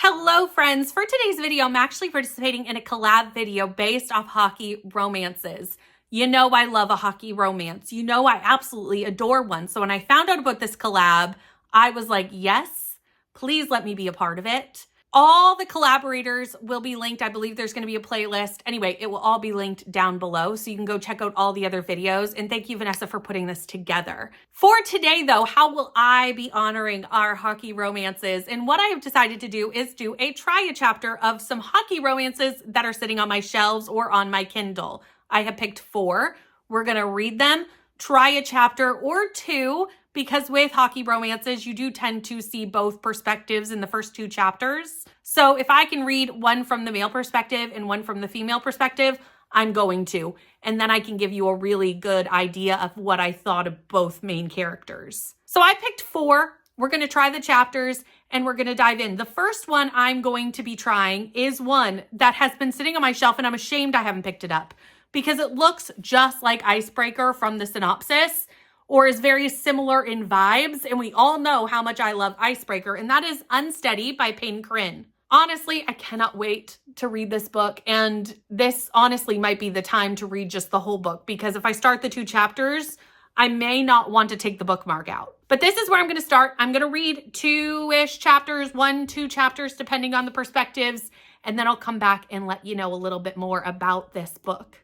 Hello friends, for today's video, I'm actually participating in a collab video based off hockey romances. You know I love a hockey romance. You know I absolutely adore one. So when I found out about this collab, I was like, yes, please let me be a part of it. All the collaborators will be linked. I believe there's going to be a playlist. Anyway, it will all be linked down below, so you can go check out all the other videos. And thank you, Vanessa, for putting this together. For today, though, how will I be honoring our hockey romances? And what I have decided to do is do a try a chapter of some hockey romances that are sitting on my shelves or on my Kindle. I have picked 4. We're going to read them, try a chapter or 2, because with hockey romances, you do tend to see both perspectives in the first 2 chapters. So if I can read one from the male perspective and one from the female perspective, I'm going to. And then I can give you a really good idea of what I thought of both main characters. So I picked 4. We're going to try the chapters and we're going to dive in. The first one I'm going to be trying is one that has been sitting on my shelf and I'm ashamed I haven't picked it up because it looks just like Icebreaker from the synopsis, or is very similar in vibes, and we all know how much I love Icebreaker, and that is Unsteady by Payne Crin. Honestly, I cannot wait to read this book, and this honestly might be the time to read just the whole book, because if I start the 2 chapters, I may not want to take the bookmark out. But this is where I'm going to start. I'm going to read 2-ish chapters, 1-2 chapters, depending on the perspectives, and then I'll come back and let you know a little bit more about this book.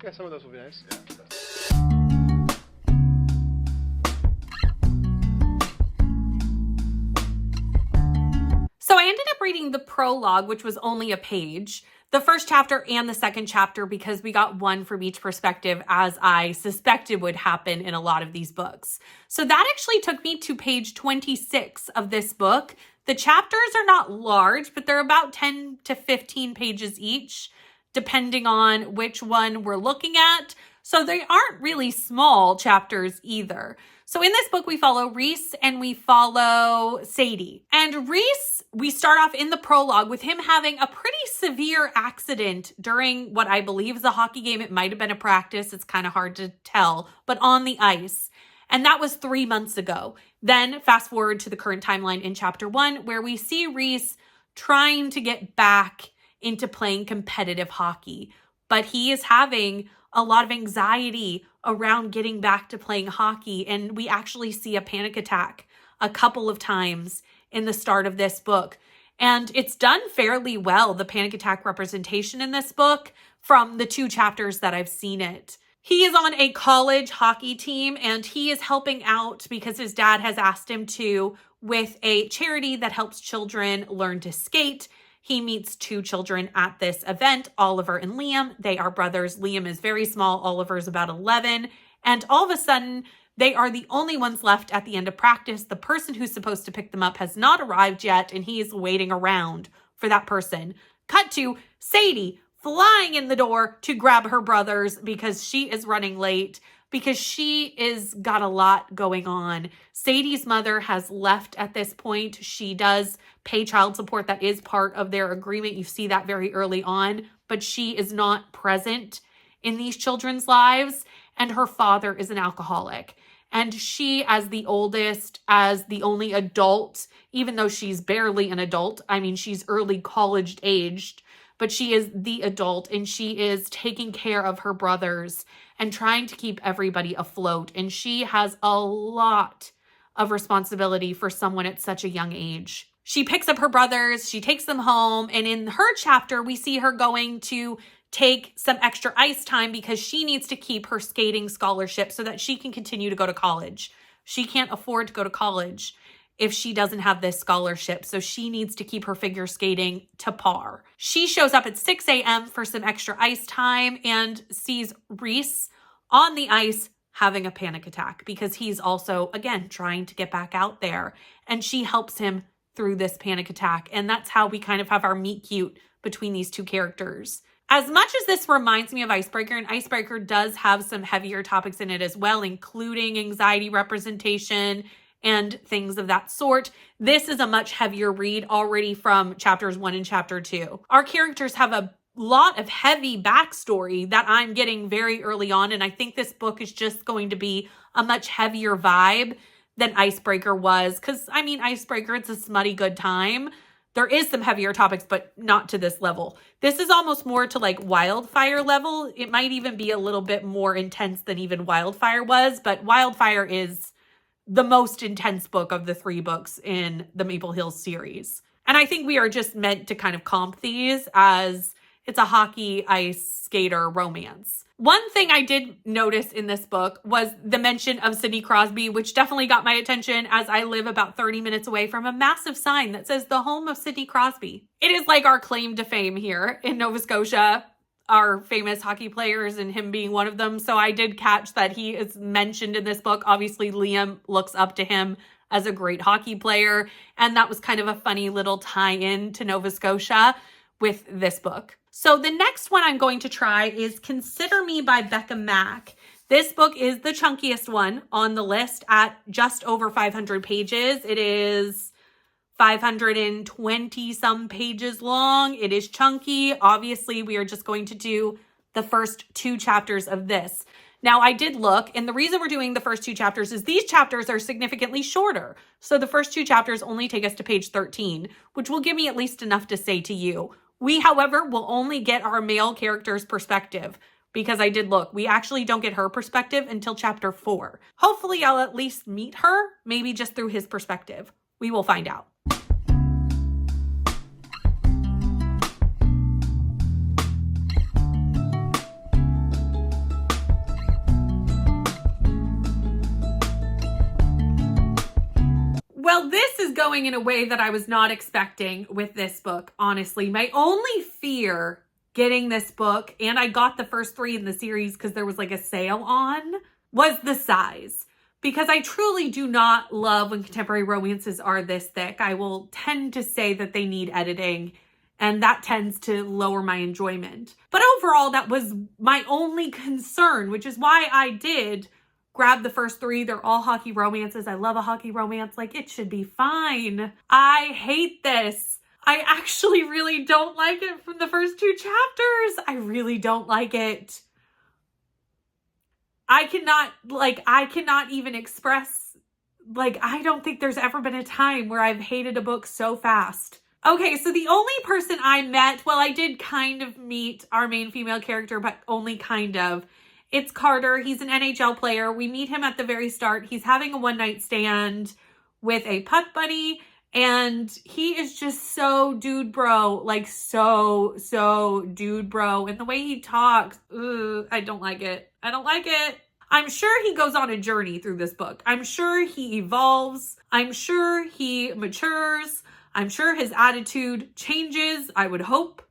Yeah, some of those will be nice. So I ended up reading the prologue, which was only a page, the first chapter and the second chapter, because we got one from each perspective, as I suspected would happen in a lot of these books. So that actually took me to page 26 of this book. The chapters are not large, but they're about 10 to 15 pages each, depending on which one we're looking at. So they aren't really small chapters either. So in this book, we follow Reese and we follow Sadie. And Reese, we start off in the prologue with him having a pretty severe accident during what I believe is a hockey game. It might have been a practice. It's kind of hard to tell, but on the ice. And that was 3 months ago. Then fast forward to the current timeline in chapter 1, where we see Reese trying to get back into playing competitive hockey, but he is having a lot of anxiety around getting back to playing hockey. And we actually see a panic attack a couple of times in the start of this book. And it's done fairly well, the panic attack representation in this book, from the 2 chapters that I've seen it. He is on a college hockey team and he is helping out because his dad has asked him to with a charity that helps children learn to skate. He meets 2 children at this event, Oliver and Liam. They are brothers. Liam is very small. Oliver is about 11. And all of a sudden, they are the only ones left at the end of practice. The person who's supposed to pick them up has not arrived yet, and he is waiting around for that person. Cut to Sadie flying in the door to grab her brothers because she is running late, because she is got a lot going on. Sadie's mother has left at this point. She does pay child support. That is part of their agreement. You see that very early on, but she is not present in these children's lives. And her father is an alcoholic. And she, as the oldest, as the only adult, even though she's barely an adult, I mean, she's early college aged, but she is the adult and she is taking care of her brothers and trying to keep everybody afloat. And she has a lot of responsibility for someone at such a young age. She picks up her brothers, she takes them home, and in her chapter, we see her going to take some extra ice time because she needs to keep her skating scholarship so that she can continue to go to college. She can't afford to go to college if she doesn't have this scholarship, so she needs to keep her figure skating to par. She shows up at 6 a.m. for some extra ice time and sees Reese on the ice having a panic attack because he's also, again, trying to get back out there. And she helps him through this panic attack. And that's how we kind of have our meet cute between these 2 characters. As much as this reminds me of Icebreaker, and Icebreaker does have some heavier topics in it as well, including anxiety representation and things of that sort. This is a much heavier read already from chapters 1 and chapter 2. Our characters have a lot of heavy backstory that I'm getting very early on, and I think this book is just going to be a much heavier vibe than Icebreaker was, because I mean, Icebreaker, it's a smutty good time. There is some heavier topics, but not to this level. This is almost more to like Wildfire level. It might even be a little bit more intense than even Wildfire was, but Wildfire is the most intense book of the 3 books in the Maple Hills series. And I think we are just meant to kind of comp these as it's a hockey ice skater romance. One thing I did notice in this book was the mention of Sidney Crosby, which definitely got my attention as I live about 30 minutes away from a massive sign that says the home of Sidney Crosby. It is like our claim to fame here in Nova Scotia, our famous hockey players and him being one of them. So I did catch that he is mentioned in this book. Obviously, Liam looks up to him as a great hockey player. And that was kind of a funny little tie-in to Nova Scotia with this book. So the next one I'm going to try is Consider Me by Becca Mack. This book is the chunkiest one on the list at just over 500 pages. It is 520 some pages long. It is chunky. Obviously, we are just going to do the first 2 chapters of this. Now, I did look, and the reason we're doing the first 2 chapters is these chapters are significantly shorter. So the first 2 chapters only take us to page 13, which will give me at least enough to say to you. We, however, will only get our male character's perspective because I did look. We actually don't get her perspective until chapter 4. Hopefully, I'll at least meet her, maybe just through his perspective. We will find out. Well, this is going in a way that I was not expecting with this book, honestly. My only fear getting this book, and I got the first 3 in the series because there was like a sale on, was the size. Because I truly do not love when contemporary romances are this thick. I will tend to say that they need editing, and that tends to lower my enjoyment. But overall, that was my only concern, which is why I did grab the first 3. They're all hockey romances. I love a hockey romance. Like, it should be fine. I hate this. I actually really don't like it from the first 2 chapters. I really don't like it. I cannot even express, I don't think there's ever been a time where I've hated a book so fast. Okay, so the only person I met, well, I did kind of meet our main female character, but only kind of. It's Carter. He's an NHL player. We meet him at the very start. He's having a one-night stand with a puck buddy, and he is just so dude bro, like so dude bro. And the way he talks, I don't like it. I don't like it. I'm sure he goes on a journey through this book. I'm sure he evolves. I'm sure he matures. I'm sure his attitude changes, I would hope,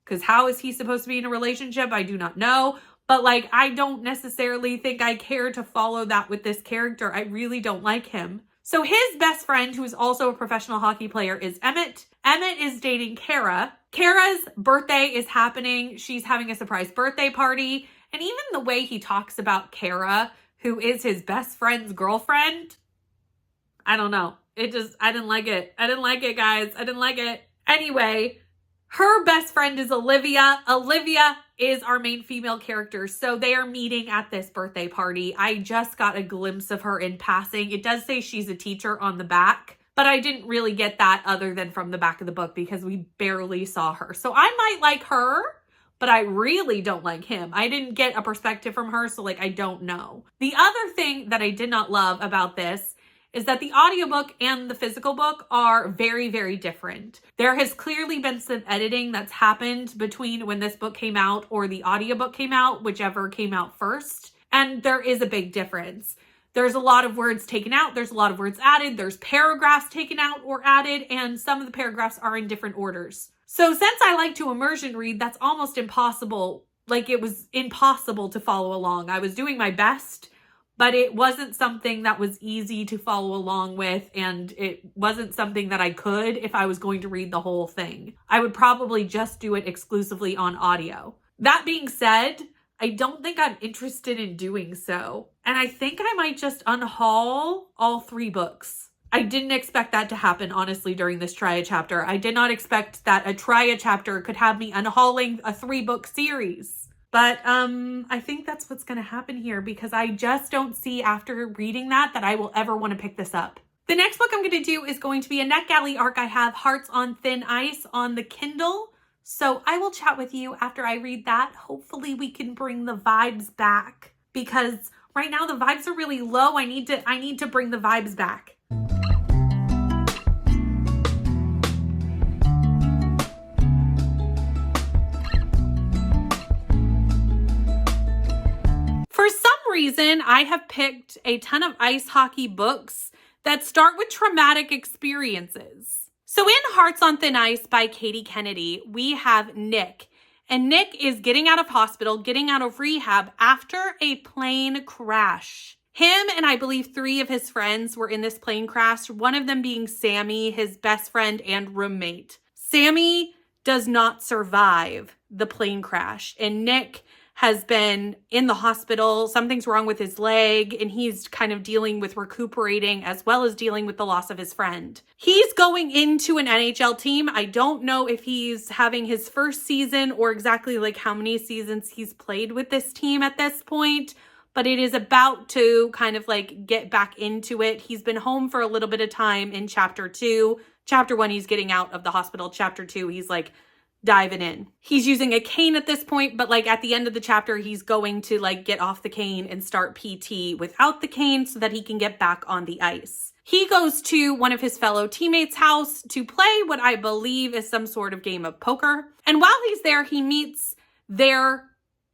because how is he supposed to be in a relationship? I do not know. But I don't necessarily think I care to follow that with this character. I really don't like him. So his best friend, who is also a professional hockey player, is Emmett. Emmett is dating Kara. Kara's birthday is happening. She's having a surprise birthday party. And even the way he talks about Kara, who is his best friend's girlfriend, I don't know. I didn't like it. I didn't like it, guys. I didn't like it. Anyway, her best friend is Olivia. Olivia is our main female character. So they are meeting at this birthday party. I just got a glimpse of her in passing. It does say she's a teacher on the back, but I didn't really get that other than from the back of the book because we barely saw her. So I might like her, but I really don't like him. I didn't get a perspective from her, so I don't know. The other thing that I did not love about this is that the audiobook and the physical book are very, very different. There has clearly been some editing that's happened between when this book came out or the audiobook came out, whichever came out first. And there is a big difference. There's a lot of words taken out. There's a lot of words added. There's paragraphs taken out or added, and some of the paragraphs are in different orders. So since I like to immersion read, that's almost impossible. It was impossible to follow along. I was doing my best, but it wasn't something that was easy to follow along with, and it wasn't something that I could if I was going to read the whole thing. I would probably just do it exclusively on audio. That being said, I don't think I'm interested in doing so. And I think I might just unhaul all 3 books. I didn't expect that to happen, honestly, during this Tria chapter. I did not expect that a Tria chapter could have me unhauling a 3-book series. But I think that's what's going to happen here, because I just don't see, after reading that I will ever want to pick this up. The next book I'm going to do is going to be a NetGalley arc. I have Hearts on Thin Ice on the Kindle. So I will chat with you after I read that. Hopefully we can bring the vibes back, because right now the vibes are really low. I need to bring the vibes back. For some reason, I have picked a ton of ice hockey books that start with traumatic experiences. So in Hearts on Thin Ice by Katie Kennedy, we have Nick. And Nick is getting out of hospital, getting out of rehab after a plane crash. Him and I believe 3 of his friends were in this plane crash, one of them being Sammy, his best friend and roommate. Sammy does not survive the plane crash, and Nick has been in the hospital. Something's wrong with his leg, and he's kind of dealing with recuperating as well as dealing with the loss of his friend. He's going into an NHL team. I don't know if he's having his first season or exactly like how many seasons he's played with this team at this point, but it is about to kind of like get back into it. He's been home for a little bit of time in chapter 2. Chapter 1, he's getting out of the hospital. Chapter 2, he's like diving in. He's using a cane at this point, but like at the end of the chapter, he's going to like get off the cane and start PT without the cane so that he can get back on the ice. He goes to one of his fellow teammates' house to play what I believe is some sort of game of poker. And while he's there, he meets their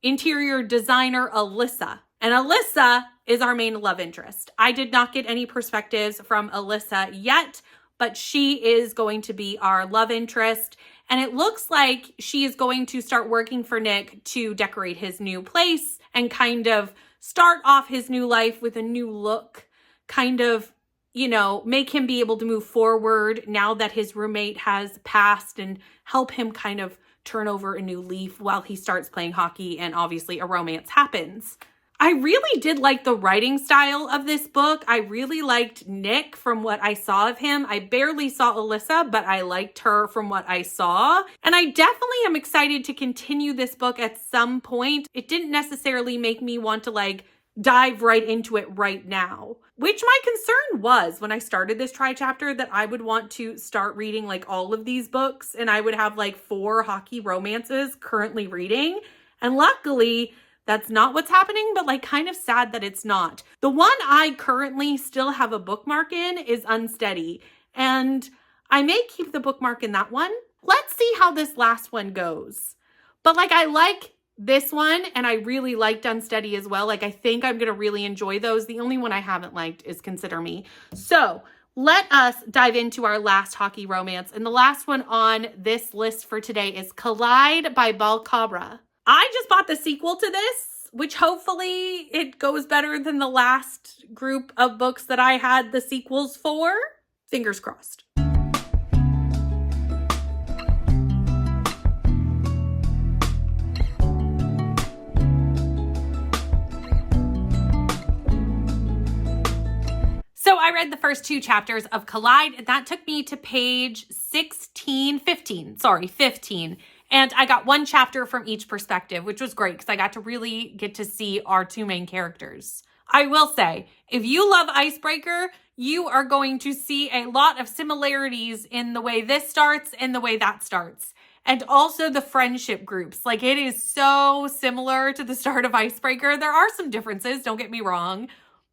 interior designer, Alyssa. And Alyssa is our main love interest. I did not get any perspectives from Alyssa yet, but she is going to be our love interest. And it looks like she is going to start working for Nick to decorate his new place and kind of start off his new life with a new look, kind of, you know, make him be able to move forward now that his roommate has passed, and help him kind of turn over a new leaf while he starts playing hockey, and obviously a romance happens. I really did like the writing style of this book. I really liked Nick from what I saw of him. I barely saw Alyssa, but I liked her from what I saw. And I definitely am excited to continue this book at some point. It didn't necessarily make me want to like dive right into it right now, which my concern was when I started this chapter, that I would want to start reading like all of these books and I would have like 4 hockey romances currently reading. And luckily, that's not what's happening, but like kind of sad that it's not. The one I currently still have a bookmark in is Unsteady, and I may keep the bookmark in that one. Let's see how this last one goes. But like I like this one, and I really liked Unsteady as well. Like I think I'm gonna really enjoy those. The only one I haven't liked is Consider Me. So let us dive into our last hockey romance. And the last one on this list for today is Collide by Balcabra. I just bought the sequel to this, which hopefully it goes better than the last group of books that I had the sequels for. Fingers crossed. So I read the first 2 chapters of Collide, and that took me to page 15. And I got 1 chapter from each perspective, which was great because I got to see our 2 main characters. I will say, if you love Icebreaker, you are going to see a lot of similarities in the way this starts and the way that starts. And also the friendship groups. Like, it is so similar to the start of Icebreaker. There are some differences, don't get me wrong.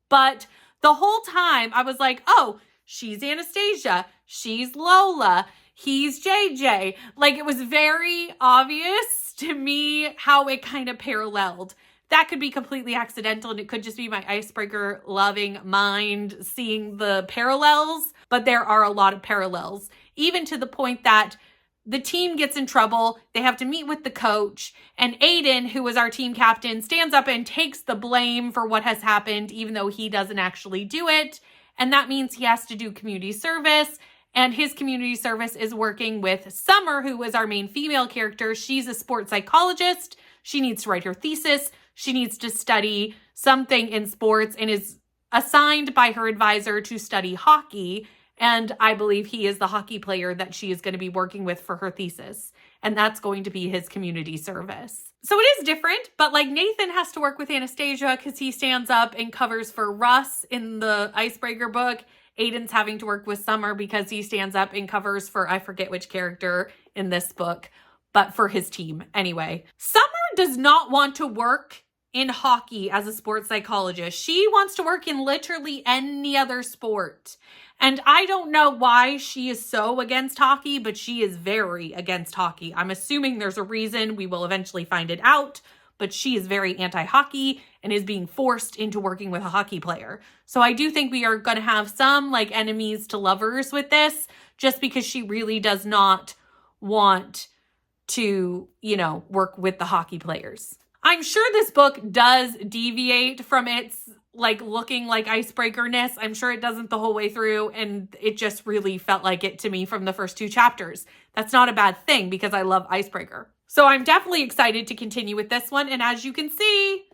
But the whole time I was like, oh, she's Anastasia, she's Lola, he's JJ. Like, it was very obvious to me how it kind of paralleled. That could be completely accidental, and it could just be my Icebreaker loving mind seeing the parallels, but there are a lot of parallels, even to the point that the team gets in trouble. They have to meet with the coach, and Aiden, who was our team captain, stands up and takes the blame for what has happened, even though he doesn't actually do it. And that means he has to do community service. And his community service is working with Summer, who is our main female character. She's a sports psychologist. She needs to write her thesis. She needs to study something in sports and is assigned by her advisor to study hockey. And I believe he is the hockey player that she is going to be working with for her thesis. And that's going to be his community service. So it is different, but like Nathan has to work with Anastasia because he stands up and covers for Russ in the Icebreaker book. Aiden's having to work with Summer because he stands up and covers for, I forget which character in this book, but for his team anyway. Summer does not want to work in hockey as a sports psychologist. She wants to work in literally any other sport. And I don't know why she is so against hockey, but she is very against hockey. I'm assuming there's a reason. We will eventually find it out. But she is very anti-hockey and is being forced into working with a hockey player. So I do think we are going to have some like enemies to lovers with this, just because she really does not want to, you know, work with the hockey players. I'm sure this book does deviate from its like looking like icebreaker-ness. I'm sure it doesn't the whole way through, and it just really felt like it to me from the first 2 chapters. That's not a bad thing because I love icebreaker. So I'm definitely excited to continue with this one. And as you can see,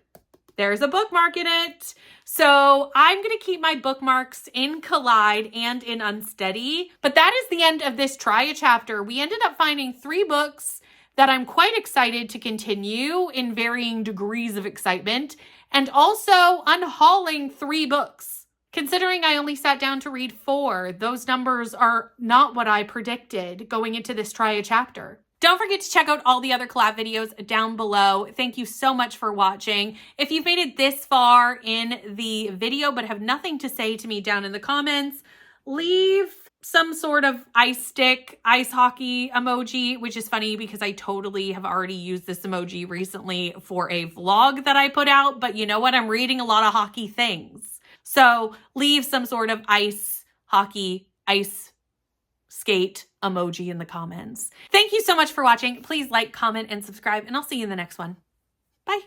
there's a bookmark in it. So I'm going to keep my bookmarks in Collide and in Unsteady. But that is the end of this Try a Chapter. We ended up finding 3 books that I'm quite excited to continue in varying degrees of excitement, and also unhauling 3 books. Considering I only sat down to read 4, those numbers are not what I predicted going into this Try a Chapter. Don't forget to check out all the other collab videos down below. Thank you so much for watching. If you've made it this far in the video but have nothing to say to me down in the comments, leave some sort of ice stick, ice hockey emoji, which is funny because I totally have already used this emoji recently for a vlog that I put out. But you know what? I'm reading a lot of hockey things. So leave some sort of ice hockey, ice skate emoji in the comments. Thank you so much for watching. Please like, comment, and subscribe, and I'll see you in the next one. Bye.